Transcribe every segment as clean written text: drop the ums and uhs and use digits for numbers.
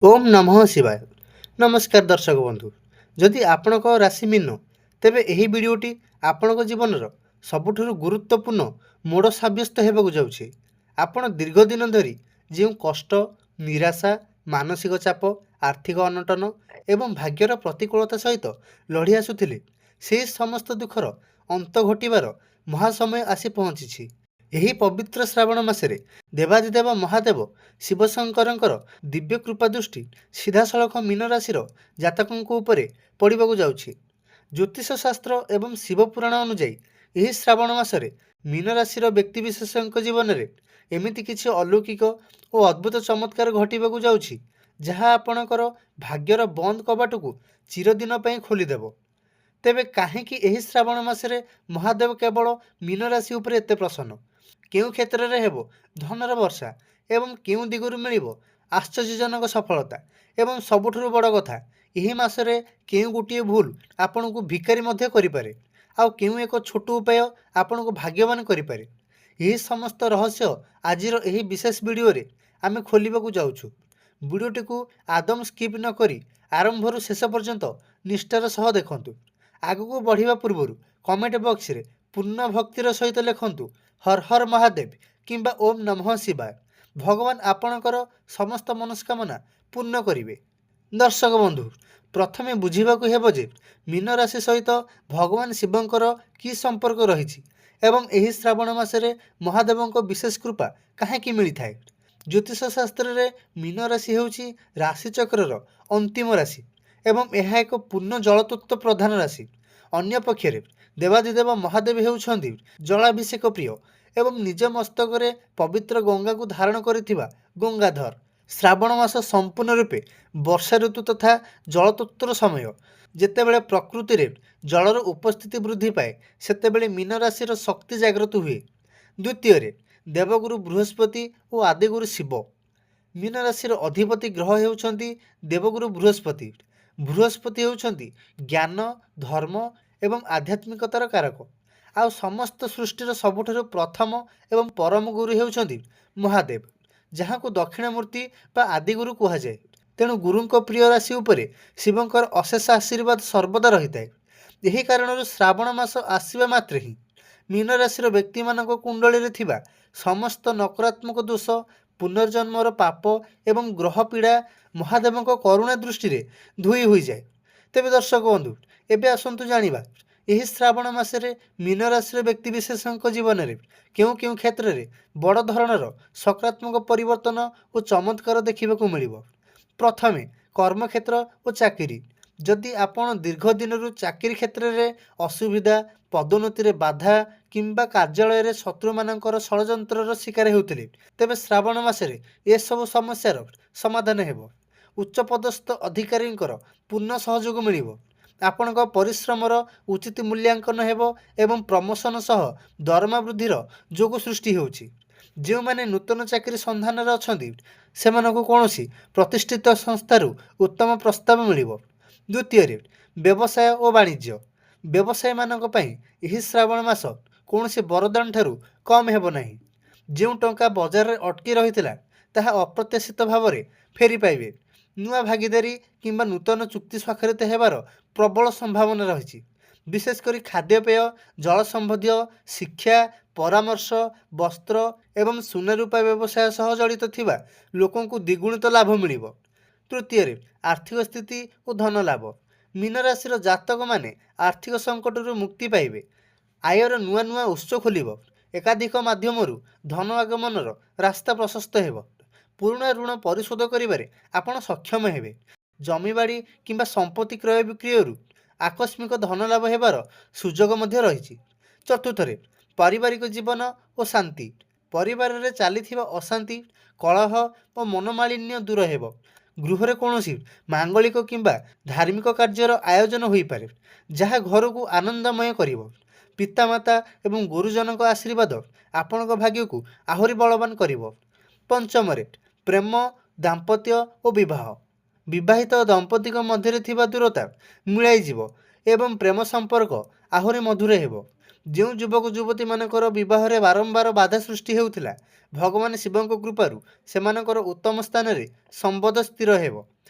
ओम नमः शिवाय। नमस्कार दर्शक बंधु। जदि आपणक राशि मीन तेबे एही वीडियोटी आपणक जीवनर सबुठारु गुरुत्वपूर्ण मोड़ साब्यस्त हेबाकु जाउछि। आपण दीर्घ दिन धरी जो कष्ट, निराशा, मानसिक चाप, आर्थिक अनटन एवं भाग्यर प्रतिकूलता सहित लड़ी आसुथिले से समस्त दुखर अंत घटिबार महासमय आसी पहुँची। ଏହି ପବିତ୍ର ଶ୍ରାବଣ ମାସରେ ଦେବାଦିଦେବ ମହାଦେବ ଶିବଶଙ୍କରଙ୍କର ଦିବ୍ୟ କୃପା ଦୃଷ୍ଟି ସିଧାସଳଖ ମୀନ ରାଶିର ଜାତକଙ୍କ ଉପରେ ପଡ଼ିବାକୁ ଯାଉଛି। ଜ୍ୟୋତିଷ ଶାସ୍ତ୍ର ଏବଂ ଶିବପୁରାଣ ଅନୁଯାୟୀ ଏହି ଶ୍ରାବଣ ମାସରେ ମୀନ ରାଶିର ବ୍ୟକ୍ତିବିଶେଷଙ୍କ ଜୀବନରେ ଏମିତି କିଛି ଅଲୌକିକ ଓ ଅଦ୍ଭୁତ ଚମତ୍କାର ଘଟିବାକୁ ଯାଉଛି ଯାହା ଆପଣଙ୍କର ଭାଗ୍ୟର ବନ୍ଦ କବାଟକୁ ଚିରଦିନ ପାଇଁ ଖୋଲିଦେବ। ତେବେ କାହିଁକି ଏହି ଶ୍ରାବଣ ମାସରେ ମହାଦେବ କେବଳ ମୀନ ରାଶି ଉପରେ ଏତେ ପ୍ରସନ୍ନ? କେଉଁ କ୍ଷେତ୍ରରେ ହେବ ଧନର ବର୍ଷା ଏବଂ କେଉଁ ଦିଗରୁ ମିଳିବ ଆଶ୍ଚର୍ଯ୍ୟଜନକ ସଫଳତା? ଏବଂ ସବୁଠାରୁ ବଡ଼ କଥା, ଏହି ମାସରେ କେଉଁ ଗୋଟିଏ ଭୁଲ ଆପଣଙ୍କୁ ଭିକାରୀ ମଧ୍ୟ କରିପାରେ, ଆଉ କେଉଁ ଏକ ଛୋଟ ଉପାୟ ଆପଣଙ୍କୁ ଭାଗ୍ୟବାନ କରିପାରେ? ଏହି ସମସ୍ତ ରହସ୍ୟ ଆଜିର ଏହି ବିଶେଷ ଭିଡ଼ିଓରେ ଆମେ ଖୋଲିବାକୁ ଯାଉଛୁ। ଭିଡ଼ିଓଟିକୁ ଆଦମ ସ୍କିପ୍ ନ କରି ଆରମ୍ଭରୁ ଶେଷ ପର୍ଯ୍ୟନ୍ତ ନିଷ୍ଠାର ସହ ଦେଖନ୍ତୁ। ଆଗକୁ ବଢ଼ିବା ପୂର୍ବରୁ କମେଣ୍ଟ ବକ୍ସରେ ପୂର୍ଣ୍ଣ ଭକ୍ତିର ସହିତ ଲେଖନ୍ତୁ ହର ହର ମହାଦେବ କିମ୍ବା ଓମ୍ ନମଃ ଶିବାୟ। ଭଗବାନ ଆପଣଙ୍କର ସମସ୍ତ ମନସ୍କାମନା ପୂର୍ଣ୍ଣ କରିବେ। ଦର୍ଶକ ବନ୍ଧୁ, ପ୍ରଥମେ ବୁଝିବାକୁ ହେବ ଯେ ମୀନ ରାଶି ସହିତ ଭଗବାନ ଶିବଙ୍କର କି ସମ୍ପର୍କ ରହିଛି ଏବଂ ଏହି ଶ୍ରାବଣ ମାସରେ ମହାଦେବଙ୍କ ବିଶେଷ କୃପା କାହିଁକି ମିଳିଥାଏ। ଜ୍ୟୋତିଷ ଶାସ୍ତ୍ରରେ ମୀନ ରାଶି ହେଉଛି ରାଶିଚକ୍ରର ଅନ୍ତିମ ରାଶି ଏବଂ ଏହା ଏକ ପୂର୍ଣ୍ଣ ଜଳତତ୍ତ୍ୱ ପ୍ରଧାନ ରାଶି। ଅନ୍ୟପକ୍ଷରେ ଦେବାଦିଦେବ ମହାଦେବ ହେଉଛନ୍ତି ଜଳାଭିଷେକ ପ୍ରିୟ ଏବଂ ନିଜ ମସ୍ତକରେ ପବିତ୍ର ଗଙ୍ଗାକୁ ଧାରଣ କରିଥିବା ଗଙ୍ଗାଧର। ଶ୍ରାବଣ ମାସ ସମ୍ପୂର୍ଣ୍ଣ ରୂପେ ବର୍ଷା ଋତୁ ତଥା ଜଳତତ୍ତ୍ୱର ସମୟ। ଯେତେବେଳେ ପ୍ରକୃତିରେ ଜଳର ଉପସ୍ଥିତି ବୃଦ୍ଧି ପାଏ ସେତେବେଳେ ମୀନ ରାଶିର ଶକ୍ତି ଜାଗ୍ରତ ହୁଏ। ଦ୍ୱିତୀୟରେ ଦେବଗୁରୁ ବୃହସ୍ପତି ଓ ଆଦିଗୁରୁ ଶିବ। ମୀନ ରାଶିର ଅଧିପତି ଗ୍ରହ ହେଉଛନ୍ତି ଦେବଗୁରୁ ବୃହସ୍ପତି। ବୃହସ୍ପତି ହେଉଛନ୍ତି ଜ୍ଞାନ, ଧର୍ମ ଏବଂ ଆଧ୍ୟାତ୍ମିକତାର କାରକ। ଆଉ ସମସ୍ତ ସୃଷ୍ଟିର ସବୁଠାରୁ ପ୍ରଥମ ଏବଂ ପରମ ଗୁରୁ ହେଉଛନ୍ତି ମହାଦେବ, ଯାହାଙ୍କୁ ଦକ୍ଷିଣମୂର୍ତ୍ତି ବା ଆଦିଗୁରୁ କୁହାଯାଏ। ତେଣୁ ଗୁରୁଙ୍କ ପ୍ରିୟ ରାଶି ଉପରେ ଶିବଙ୍କର ଅଶେଷ ଆଶୀର୍ବାଦ ସର୍ବଦା ରହିଥାଏ। ଏହି କାରଣରୁ ଶ୍ରାବଣ ମାସ ଆସିବା ମାତ୍ରେ ହିଁ ମୀନ ରାଶିର ବ୍ୟକ୍ତିମାନଙ୍କ କୁଣ୍ଡଳୀରେ ଥିବା ସମସ୍ତ ନକାରାତ୍ମକ ଦୋଷ, ପୁନର୍ଜନ୍ମର ପାପ ଏବଂ ଗ୍ରହ ପୀଡ଼ା ମହାଦେବଙ୍କ କରୁଣା ଦୃଷ୍ଟିରେ ଧୋଇ ହୋଇଯାଏ। ତେବେ ଦର୍ଶକ ବନ୍ଧୁ, ଏବେ ଆସନ୍ତୁ ଜାଣିବା ଏହି ଶ୍ରାବଣ ମାସରେ ମୀନ ରାଶିର ବ୍ୟକ୍ତିବିଶେଷଙ୍କ ଜୀବନରେ କେଉଁ କେଉଁ କ୍ଷେତ୍ରରେ ବଡ଼ ଧରଣର ସକାରାତ୍ମକ ପରିବର୍ତ୍ତନ ଓ ଚମତ୍କାର ଦେଖିବାକୁ ମିଳିବ। ପ୍ରଥମେ କର୍ମକ୍ଷେତ୍ର ଓ ଚାକିରି। ଯଦି ଆପଣ ଦୀର୍ଘ ଦିନରୁ ଚାକିରି କ୍ଷେତ୍ରରେ ଅସୁବିଧା, ପଦୋନ୍ନତିରେ ବାଧା କିମ୍ବା କାର୍ଯ୍ୟାଳୟରେ ଶତ୍ରୁମାନଙ୍କର ଷଡ଼ଯନ୍ତ୍ରର ଶିକାର ହେଉଥିଲେ ତେବେ ଶ୍ରାବଣ ମାସରେ ଏସବୁ ସମସ୍ୟାର ସମାଧାନ ହେବ। ଉଚ୍ଚପଦସ୍ଥ ଅଧିକାରୀଙ୍କର ପୂର୍ଣ୍ଣ ସହଯୋଗ ମିଳିବ। ଆପଣଙ୍କ ପରିଶ୍ରମର ଉଚିତ ମୂଲ୍ୟାଙ୍କନ ହେବ ଏବଂ ପ୍ରମୋସନ ସହ ଦରମା ବୃଦ୍ଧିର ଯୋଗ ସୃଷ୍ଟି ହେଉଛି। ଯେଉଁମାନେ ନୂତନ ଚାକିରି ସନ୍ଧାନରେ ଅଛନ୍ତି ସେମାନଙ୍କୁ କୌଣସି ପ୍ରତିଷ୍ଠିତ ସଂସ୍ଥାରୁ ଉତ୍ତମ ପ୍ରସ୍ତାବ ମିଳିବ। ଦ୍ୱିତୀୟରେ ବ୍ୟବସାୟ ଓ ବାଣିଜ୍ୟ। ବ୍ୟବସାୟୀମାନଙ୍କ ପାଇଁ ଏହି ଶ୍ରାବଣ ମାସ କୌଣସି ବରଦାନ ଠାରୁ କମ୍ ହେବ ନାହିଁ। ଯେଉଁ ଟଙ୍କା ବଜାରରେ ଅଟକି ରହିଥିଲା ତାହା ଅପ୍ରତ୍ୟାଶିତ ଭାବରେ ଫେରି ପାଇବେ। ନୂଆ ଭାଗିଦାରୀ କିମ୍ବା ନୂତନ ଚୁକ୍ତି ସ୍ୱାକ୍ଷରିତ ହେବାର ପ୍ରବଳ ସମ୍ଭାବନା ରହିଛି। ବିଶେଷ କରି ଖାଦ୍ୟପେୟ, ଜଳ ସମ୍ବନ୍ଧୀୟ, ଶିକ୍ଷା, ପରାମର୍ଶ, ବସ୍ତ୍ର ଏବଂ ସୁନାରୂପା ବ୍ୟବସାୟ ସହ ଜଡ଼ିତ ଥିବା ଲୋକଙ୍କୁ ଦ୍ୱିଗୁଣିତ ଲାଭ ମିଳିବ। ତୃତୀୟରେ ଆର୍ଥିକ ସ୍ଥିତି ଓ ଧନ ଲାଭ। ମୀନ ରାଶିର ଜାତକମାନେ ଆର୍ଥିକ ସଙ୍କଟରୁ ମୁକ୍ତି ପାଇବେ। ଆୟର ନୂଆ ନୂଆ ଉତ୍ସ ଖୋଲିବ। ଏକାଧିକ ମାଧ୍ୟମରୁ ଧନ ଆଗମନର ରାସ୍ତା ପ୍ରଶସ୍ତ ହେବ। ପୁରୁଣା ଋଣ ପରିଶୋଧ କରିବାରେ ଆପଣ ସକ୍ଷମ ହେବେ। ଜମିବାଡ଼ି କିମ୍ବା ସମ୍ପତ୍ତି କ୍ରୟ ବିକ୍ରୟରୁ ଆକସ୍ମିକ ଧନ ଲାଭ ହେବାର ସୁଯୋଗ ମଧ୍ୟ ରହିଛି। ଚତୁର୍ଥରେ ପାରିବାରିକ ଜୀବନ ଓ ଶାନ୍ତି। ପରିବାରରେ ଚାଲିଥିବା ଅଶାନ୍ତି, କଳହ ଓ ମନୋମାଳିନ୍ୟ ଦୂର ହେବ। ଗୃହରେ କୌଣସି ମାଙ୍ଗଳିକ କିମ୍ବା ଧାର୍ମିକ କାର୍ଯ୍ୟର ଆୟୋଜନ ହୋଇପାରେ ଯାହା ଘରକୁ ଆନନ୍ଦମୟ କରିବ। ପିତାମାତା ଏବଂ ଗୁରୁଜନଙ୍କ ଆଶୀର୍ବାଦ ଆପଣଙ୍କ ଭାଗ୍ୟକୁ ଆହୁରି ବଳବାନ କରିବ। ପଞ୍ଚମରେ ପ୍ରେମ, ଦାମ୍ପତ୍ୟ ଓ ବିବାହ। ବିବାହିତ ଦମ୍ପତିଙ୍କ ମଧ୍ୟରେ ଥିବା ଦୂରତା ମିଳାଇଯିବ ଏବଂ ପ୍ରେମ ସମ୍ପର୍କ ଆହୁରି ମଧୁର ହେବ। ଯେଉଁ ଯୁବକ ଯୁବତୀମାନଙ୍କର ବିବାହରେ ବାରମ୍ବାର ବାଧା ସୃଷ୍ଟି ହେଉଥିଲା, ଭଗବାନ ଶିବଙ୍କ କୃପାରୁ ସେମାନଙ୍କର ଉତ୍ତମ ସ୍ଥାନରେ ସମ୍ବନ୍ଧ ସ୍ଥିର ହେବ।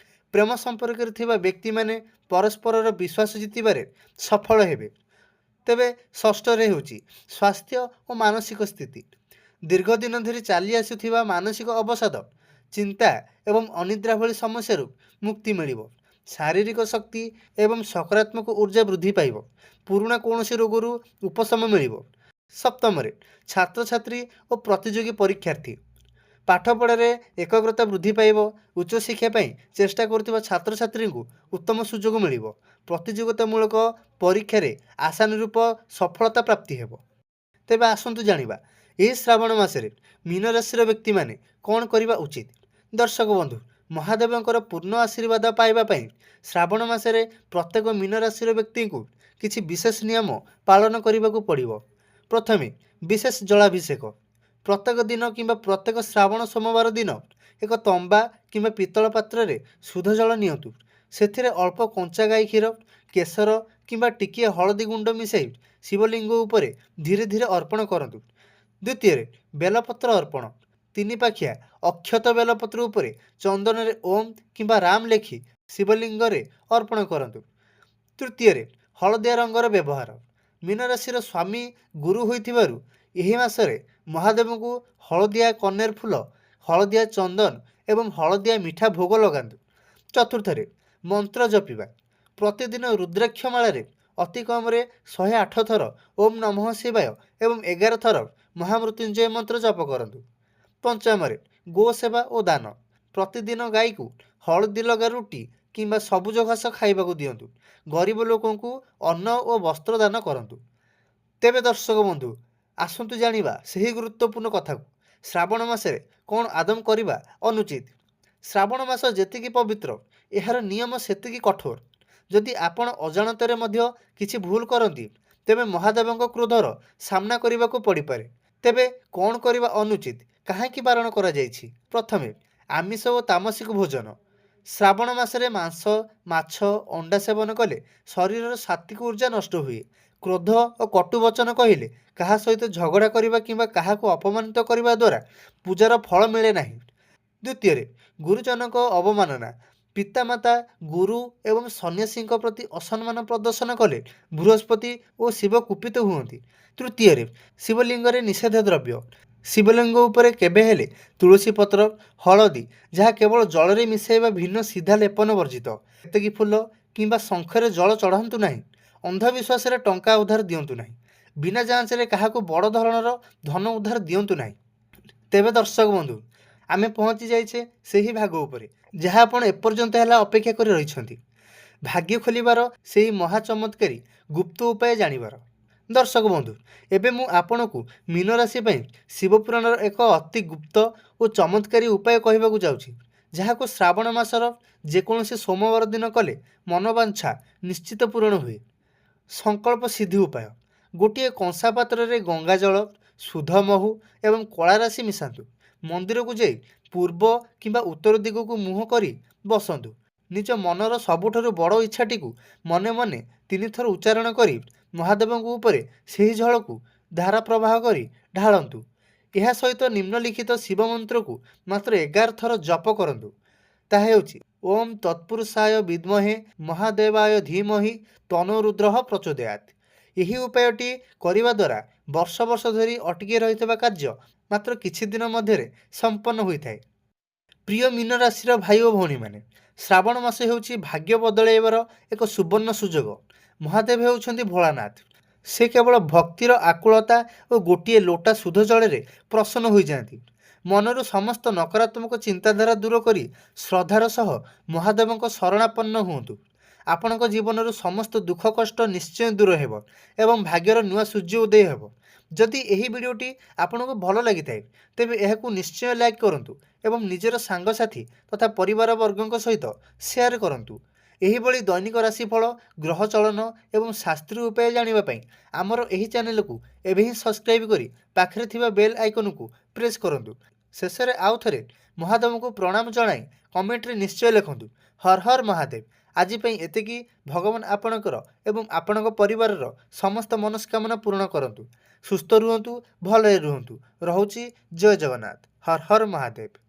ପ୍ରେମ ସମ୍ପର୍କରେ ଥିବା ବ୍ୟକ୍ତିମାନେ ପରସ୍ପରର ବିଶ୍ୱାସ ଜିତିବାରେ ସଫଳ ହେବେ। ତେବେ ଷଷ୍ଠରେ ହେଉଛି ସ୍ୱାସ୍ଥ୍ୟ ଓ ମାନସିକ ସ୍ଥିତି। ଦୀର୍ଘ ଦିନ ଧରି ଚାଲି ଆସୁଥିବା ମାନସିକ ଅବସାଦ, ଚିନ୍ତା ଏବଂ ଅନିଦ୍ରା ଭଳି ସମସ୍ୟାରୁ ମୁକ୍ତି ମିଳିବ। ଶାରୀରିକ ଶକ୍ତି ଏବଂ ସକାରାତ୍ମକ ଊର୍ଜା ବୃଦ୍ଧି ପାଇବ। ପୁରୁଣା କୌଣସି ରୋଗରୁ ଉପଶମ ମିଳିବ। ସପ୍ତମରେ ଛାତ୍ରଛାତ୍ରୀ ଓ ପ୍ରତିଯୋଗୀ ପରୀକ୍ଷାର୍ଥୀ। ପାଠପଢ଼ାରେ ଏକାଗ୍ରତା ବୃଦ୍ଧି ପାଇବ। ଉଚ୍ଚଶିକ୍ଷା ପାଇଁ ଚେଷ୍ଟା କରୁଥିବା ଛାତ୍ରଛାତ୍ରୀଙ୍କୁ ଉତ୍ତମ ସୁଯୋଗ ମିଳିବ। ପ୍ରତିଯୋଗିତାମୂଳକ ପରୀକ୍ଷାରେ ଆଶାନୁରୂପ ସଫଳତା ପ୍ରାପ୍ତି ହେବ। ତେବେ ଆସନ୍ତୁ ଜାଣିବା ଏହି ଶ୍ରାବଣ ମାସରେ ମୀନ ରାଶିର ବ୍ୟକ୍ତିମାନେ କ'ଣ କରିବା ଉଚିତ। ଦର୍ଶକ ବନ୍ଧୁ, ମହାଦେବଙ୍କର ପୂର୍ଣ୍ଣ ଆଶୀର୍ବାଦ ପାଇବା ପାଇଁ ଶ୍ରାବଣ ମାସରେ ପ୍ରତ୍ୟେକ ମୀନ ରାଶିର ବ୍ୟକ୍ତିଙ୍କୁ କିଛି ବିଶେଷ ନିୟମ ପାଳନ କରିବାକୁ ପଡ଼ିବ। ପ୍ରଥମେ ବିଶେଷ ଜଳାଭିଷେକ। ପ୍ରତ୍ୟେକ ଦିନ କିମ୍ବା ପ୍ରତ୍ୟେକ ଶ୍ରାବଣ ସୋମବାର ଦିନ ଏକ ତମ୍ବା କିମ୍ବା ପିତ୍ତଳ ପାତ୍ରରେ ଶୁଦ୍ଧ ଜଳ ନିଅନ୍ତୁ। ସେଥିରେ ଅଳ୍ପ କଞ୍ଚା ଗାଈ କ୍ଷୀର, କେଶର କିମ୍ବା ଟିକିଏ ହଳଦୀ ଗୁଣ୍ଡ ମିଶାଇ ଶିବଲିଙ୍ଗ ଉପରେ ଧୀରେ ଧୀରେ ଅର୍ପଣ କରନ୍ତୁ। ଦ୍ୱିତୀୟରେ ବେଲପତ୍ର ଅର୍ପଣ। 3 ପାଖିଆ ଅକ୍ଷତ ବେଲପତ୍ର ଉପରେ ଚନ୍ଦନରେ ଓମ୍ କିମ୍ବା ରାମ ଲେଖି ଶିବଲିଙ୍ଗରେ ଅର୍ପଣ କରନ୍ତୁ। ତୃତୀୟରେ ହଳଦିଆ ରଙ୍ଗର ବ୍ୟବହାର। ମୀନ ରାଶିର ସ୍ୱାମୀ ଗୁରୁ ହୋଇଥିବାରୁ ଏହି ମାସରେ ମହାଦେବଙ୍କୁ ହଳଦିଆ କନେର ଫୁଲ, ହଳଦିଆ ଚନ୍ଦନ ଏବଂ ହଳଦିଆ ମିଠା ଭୋଗ ଲଗାନ୍ତୁ। ଚତୁର୍ଥରେ ମନ୍ତ୍ର ଜପିବା। ପ୍ରତିଦିନ ରୁଦ୍ରାକ୍ଷ ମାଳାରେ ଅତି କମରେ 108 ଥର ଓମ୍ ନମଃ ଶିବାୟ ଏବଂ 11 ଥର ମହାମୃତ୍ୟୁଞ୍ଜୟ ମନ୍ତ୍ର ଜପ କରନ୍ତୁ। ପଞ୍ଚମରେ ଗୋସେବା ଓ ଦାନ। ପ୍ରତିଦିନ ଗାଈକୁ ହଳଦୀ ଲଗା ରୁଟି କିମ୍ବା ସବୁଜ ଘାସ ଖାଇବାକୁ ଦିଅନ୍ତୁ। ଗରିବ ଲୋକଙ୍କୁ ଅନ୍ନ ଓ ବସ୍ତ୍ର ଦାନ କରନ୍ତୁ। ତେବେ ଦର୍ଶକ ବନ୍ଧୁ, ଆସନ୍ତୁ ଜାଣିବା ସେହି ଗୁରୁତ୍ୱପୂର୍ଣ୍ଣ କଥାକୁ। ଶ୍ରାବଣ ମାସରେ କ'ଣ ଆଦମ କରିବା ଅନୁଚିତ। ଶ୍ରାବଣ ମାସ ଯେତିକି ପବିତ୍ର, ଏହାର ନିୟମ ସେତିକି କଠୋର। ଯଦି ଆପଣ ଅଜାଣତରେ ମଧ୍ୟ କିଛି ଭୁଲ କରନ୍ତି, ତେବେ ମହାଦେବଙ୍କ କ୍ରୋଧର ସାମ୍ନା କରିବାକୁ ପଡ଼ିପାରେ। ତେବେ କ'ଣ କରିବା ଅନୁଚିତ, କାହିଁକି ବାରଣ କରାଯାଇଛି? ପ୍ରଥମେ ଆମିଷ ଓ ତାମସିକ ଭୋଜନ। ଶ୍ରାବଣ ମାସରେ ମାଂସ, ମାଛ, ଅଣ୍ଡା ସେବନ କଲେ ଶରୀରର ସାତ୍ତ୍ୱିକ ଊର୍ଜା ନଷ୍ଟ ହୁଏ। କ୍ରୋଧ ଓ କଟୁ ବଚନ କହିଲେ, କାହା ସହିତ ଝଗଡ଼ା କରିବା କିମ୍ବା କାହାକୁ ଅପମାନିତ କରିବା ଦ୍ୱାରା ପୂଜାର ଫଳ ମିଳେ ନାହିଁ। ଦ୍ୱିତୀୟରେ ଗୁରୁଜନଙ୍କ ଅବମାନନା। ପିତାମାତା, ଗୁରୁ ଏବଂ ସନ୍ନ୍ୟାସୀଙ୍କ ପ୍ରତି ଅସମ୍ମାନ ପ୍ରଦର୍ଶନ କଲେ ବୃହସ୍ପତି ଓ ଶିବ କୁପିତ ହୁଅନ୍ତି। ତୃତୀୟରେ ଶିବଲିଙ୍ଗରେ ନିଷେଧ ଦ୍ରବ୍ୟ। ଶିବଲିଙ୍ଗ ଉପରେ କେବେ ହେଲେ ତୁଳସୀ ପତ୍ର, ହଳଦୀ, ଯାହା କେବଳ ଜଳରେ ମିଶାଇବା ଭିନ୍ନ ସିଧା ଲେପନ ବର୍ଜିତ। କେତକୀ ଫୁଲ କିମ୍ବା ଶଙ୍ଖରେ ଜଳ ଚଢ଼ାନ୍ତୁ ନାହିଁ। ଅନ୍ଧବିଶ୍ୱାସରେ ଟଙ୍କା ଉଧାର ଦିଅନ୍ତୁ ନାହିଁ। ବିନା ଯାଞ୍ଚରେ କାହାକୁ ବଡ଼ ଧରଣର ଧନ ଉଧାର ଦିଅନ୍ତୁ ନାହିଁ। ତେବେ ଦର୍ଶକ ବନ୍ଧୁ, ଆମେ ପହଞ୍ଚି ଯାଇଛେ ସେହି ଭାଗ ଉପରେ ଯାହା ଆପଣ ଏପର୍ଯ୍ୟନ୍ତ ହେଲା ଅପେକ୍ଷା କରି ରହିଛନ୍ତି। ଭାଗ୍ୟ ଖୋଲିବାର ସେହି ମହାଚମତ୍କାରୀ ଗୁପ୍ତ ଉପାୟ ଜାଣିବାର। ଦର୍ଶକ ବନ୍ଧୁ, ଏବେ ମୁଁ ଆପଣଙ୍କୁ ମୀନ ରାଶି ପାଇଁ ଶିବପୁରାଣର ଏକ ଅତି ଗୁପ୍ତ ଓ ଚମତ୍କାରୀ ଉପାୟ କହିବାକୁ ଯାଉଛି, ଯାହାକୁ ଶ୍ରାବଣ ମାସର ଯେକୌଣସି ସୋମବାର ଦିନ କଲେ ମନବାଞ୍ଛା ନିଶ୍ଚିତ ପୂରଣ ହୁଏ। ସଂକଳ୍ପ ସିଦ୍ଧି ଉପାୟ। ଗୋଟିଏ କଂସା ପାତ୍ରରେ ଗଙ୍ଗା ଜଳ, ଶୁଦ୍ଧ ମହୁ ଏବଂ କଳା ରାଶି ମିଶାନ୍ତୁ। ମନ୍ଦିରକୁ ଯାଇ ପୂର୍ବ କିମ୍ବା ଉତ୍ତର ଦିଗକୁ ମୁହଁ କରି ବସନ୍ତୁ। ନିଜ ମନର ସବୁଠାରୁ ବଡ଼ ଇଚ୍ଛାଟିକୁ ମନେ ମନେ 3 ଥର ଉଚ୍ଚାରଣ କରି ମହାଦେବଙ୍କ ଉପରେ ସେହି ଜଳକୁ ଧାରା ପ୍ରବାହ କରି ଢାଳନ୍ତୁ। ଏହା ସହିତ ନିମ୍ନଲିଖିତ ଶିବ ମନ୍ତ୍ରକୁ ମାତ୍ର 11 ଥର ଜପ କରନ୍ତୁ। ତାହା ହେଉଛି ଓମ୍ ତତ୍ପୁରୁଷାୟ ବିଦ୍ମହେ ମହାଦେବାୟ ଧୀମହି ତନୋ ରୁଦ୍ରଃ ପ୍ରଚୋଦୟାତ୍। ଏହି ଉପାୟଟି କରିବା ଦ୍ୱାରା ବର୍ଷ ବର୍ଷ ଧରି ଅଟକି ରହିଥିବା କାର୍ଯ୍ୟ ମାତ୍ର କିଛି ଦିନ ମଧ୍ୟରେ ସମ୍ପନ୍ନ ହୋଇଥାଏ। ପ୍ରିୟ ମୀନ ରାଶିର ଭାଇ ଓ ଭଉଣୀମାନେ, ଶ୍ରାବଣ ମାସ ହେଉଛି ଭାଗ୍ୟ ବଦଳାଇବାର ଏକ ସୁବର୍ଣ୍ଣ ସୁଯୋଗ। ମହାଦେବ ହେଉଛନ୍ତି ଭୋଳାନାଥ। ସେ କେବଳ ଭକ୍ତିର ଆକୁଳତା ଓ ଗୋଟିଏ ଲୋଟା ଶୁଦ୍ଧ ଜଳରେ ପ୍ରସନ୍ନ ହୋଇଯାଆନ୍ତି। ମନରୁ ସମସ୍ତ ନକାରାତ୍ମକ ଚିନ୍ତାଧାରା ଦୂର କରି ଶ୍ରଦ୍ଧାର ସହ ମହାଦେବଙ୍କ ଶରଣାପନ୍ନ ହୁଅନ୍ତୁ। ଆପଣଙ୍କ ଜୀବନରୁ ସମସ୍ତ ଦୁଃଖ କଷ୍ଟ ନିଶ୍ଚୟ ଦୂର ହେବ ଏବଂ ଭାଗ୍ୟର ନୂଆ ସୂର୍ଯ୍ୟ ଉଦୟ ହେବ। ଯଦି ଏହି ଭିଡ଼ିଓଟି ଆପଣଙ୍କୁ ଭଲ ଲାଗିଥାଏ, ତେବେ ଏହାକୁ ନିଶ୍ଚୟ ଲାଇକ୍ କରନ୍ତୁ ଏବଂ ନିଜର ସାଙ୍ଗସାଥି ତଥା ପରିବାରବର୍ଗଙ୍କ ସହିତ ସେୟାର କରନ୍ତୁ। ଏହିଭଳି ଦୈନିକ ରାଶିଫଳ, ଗ୍ରହ ଚଳନ ଏବଂ ଶାସ୍ତ୍ରୀୟ ଉପାୟ ଜାଣିବା ପାଇଁ ଆମର ଏହି ଚ୍ୟାନେଲକୁ ଏବେ ହିଁ ସବସ୍କ୍ରାଇବ୍ କରି ପାଖରେ ଥିବା ବେଲ୍ ଆଇକନକୁ ପ୍ରେସ୍ କରନ୍ତୁ। ଶେଷରେ ଆଉ ଥରେ ମହାଦେବଙ୍କୁ ପ୍ରଣାମ ଜଣାଇ କମେଣ୍ଟରେ ନିଶ୍ଚୟ ଲେଖନ୍ତୁ, ହର ହର ମହାଦେବ। ଆଜି ପାଇଁ ଏତିକି। ଭଗବାନ ଆପଣଙ୍କର ଏବଂ ଆପଣଙ୍କ ପରିବାରର ସମସ୍ତ ମନସ୍କାମନା ପୂରଣ କରନ୍ତୁ। ସୁସ୍ଥ ରୁହନ୍ତୁ, ଭଲରେ ରୁହନ୍ତୁ। ରହୁଛି। ଜୟ ଜଗନ୍ନାଥ। ହର ହର ମହାଦେବ।